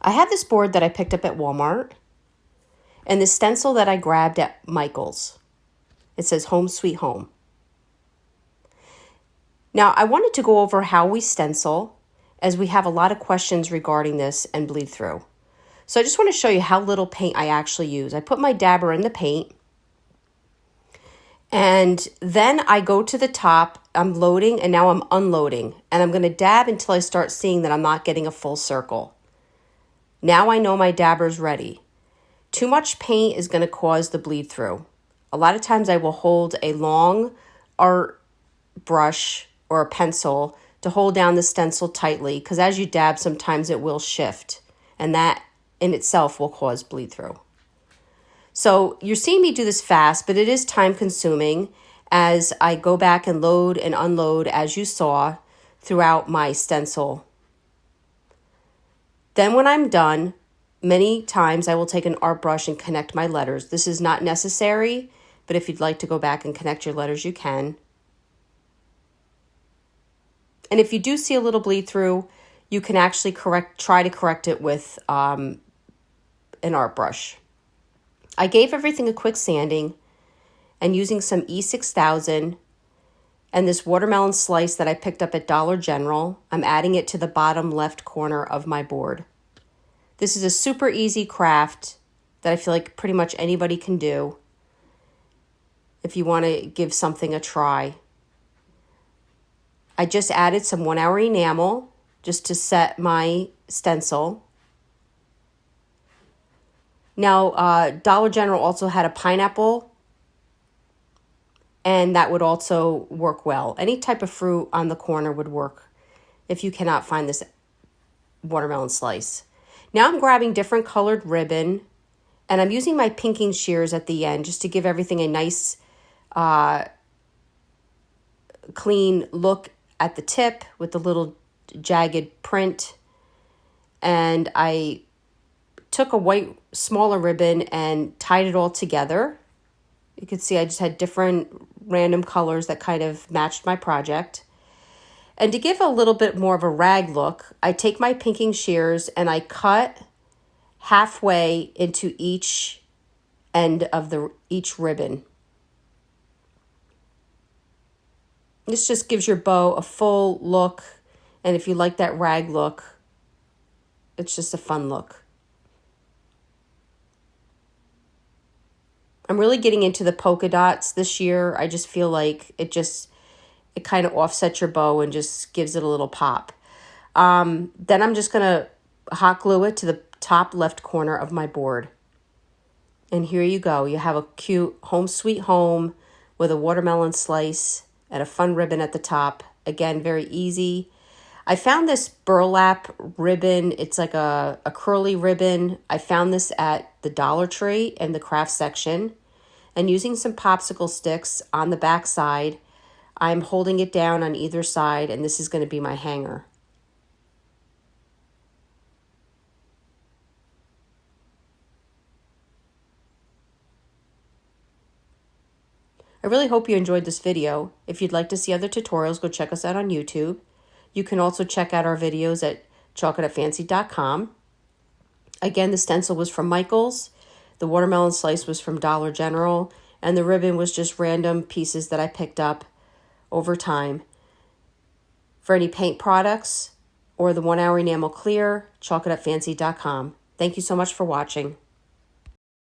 I have this board that I picked up at Walmart and the stencil that I grabbed at Michael's. It says Home Sweet Home. Now, I wanted to go over how we stencil, as we have a lot of questions regarding this and bleed through. So I just want to show you how little paint I actually use. I put my dabber in the paint, and then I go to the top, I'm loading, and now I'm unloading. And I'm going to dab until I start seeing that I'm not getting a full circle. Now I know my dabber's ready. Too much paint is going to cause the bleed through. A lot of times I will hold a long art brush or a pencil to hold down the stencil tightly, because as you dab, sometimes it will shift, and that in itself will cause bleed through. So you're seeing me do this fast, but it is time consuming as I go back and load and unload, as you saw, throughout my stencil. Then when I'm done, many times I will take an art brush and connect my letters. This is not necessary, but if you'd like to go back and connect your letters, you can. And if you do see a little bleed through, you can actually try to correct it with an art brush. I gave everything a quick sanding, and using some E6000 and this watermelon slice that I picked up at Dollar General, I'm adding it to the bottom left corner of my board. This is a super easy craft that I feel like pretty much anybody can do if you want to give something a try. I just added some 1 hour enamel just to set my stencil. Now, Dollar General also had a pineapple, and that would also work well. Any type of fruit on the corner would work if you cannot find this watermelon slice. Now I'm grabbing different colored ribbon, and I'm using my pinking shears at the end just to give everything a nice, clean look at the tip with the little jagged print. And I took a white smaller ribbon and tied it all together. You can see I just had different random colors that kind of matched my project. And to give a little bit more of a rag look, I take my pinking shears and I cut halfway into each end of each ribbon. This just gives your bow a full look, and if you like that rag look, it's just a fun look. I'm really getting into the polka dots this year. I just feel like it kind of offsets your bow and just gives it a little pop. Then I'm just going to hot glue it to the top left corner of my board. And here you go. You have a cute Home Sweet Home with a watermelon slice and a fun ribbon at the top. Again, very easy. I found this burlap ribbon. It's like a curly ribbon. I found this at the Dollar Tree in the craft section. And using some popsicle sticks on the back side, I'm holding it down on either side, and this is going to be my hanger. I really hope you enjoyed this video. If you'd like to see other tutorials, go check us out on YouTube. You can also check out our videos at chocolatefancy.com. Again, the stencil was from Michael's. The watermelon slice was from Dollar General, and the ribbon was just random pieces that I picked up over time. For any paint products or the 1 hour enamel clear, chocolatefancy.com. Thank you so much for watching.